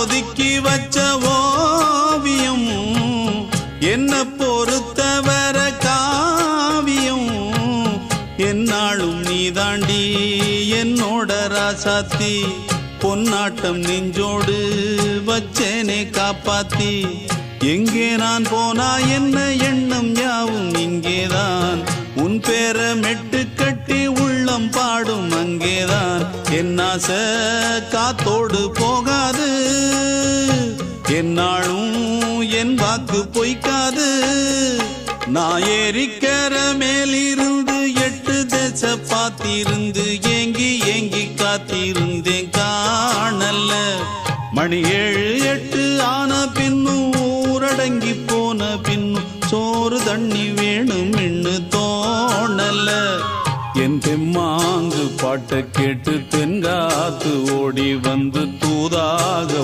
ஒதுக்கி வச்ச ஓவியம் என்ன பொறுத்தவர காவியம் என்னாலும் நீதாண்டி என்னோட ராசாத்தி பொன்னாட்டம் நெஞ்சோடு வச்சேனே காப்பாத்தி எங்கே நான் போனா என்ன எண்ணம் யாவும் இங்கேதான் உன் பேர மெட்டு கட்டி உள்ளம் பாடும் அங்கேதான் என் ஆசை காத்தோடு போகாது என்னாலும் என் வாக்கு பொய்க்காது நான் ஏறிக்கர மேலிருந்து 8 தேச பார்த்திருந்து ஏங்கி ஏங்கி காத்திருந்தேன் காணல்ல மணி 7 8 ஆன பின்னும் ஊரடங்கி போன பின்னும் சோறு தண்ணி வேணும் என்று தோணல என் தெம்மாங்கு பாட்டை கேட்டு தென்காத்து ஓடி வந்து தூதாக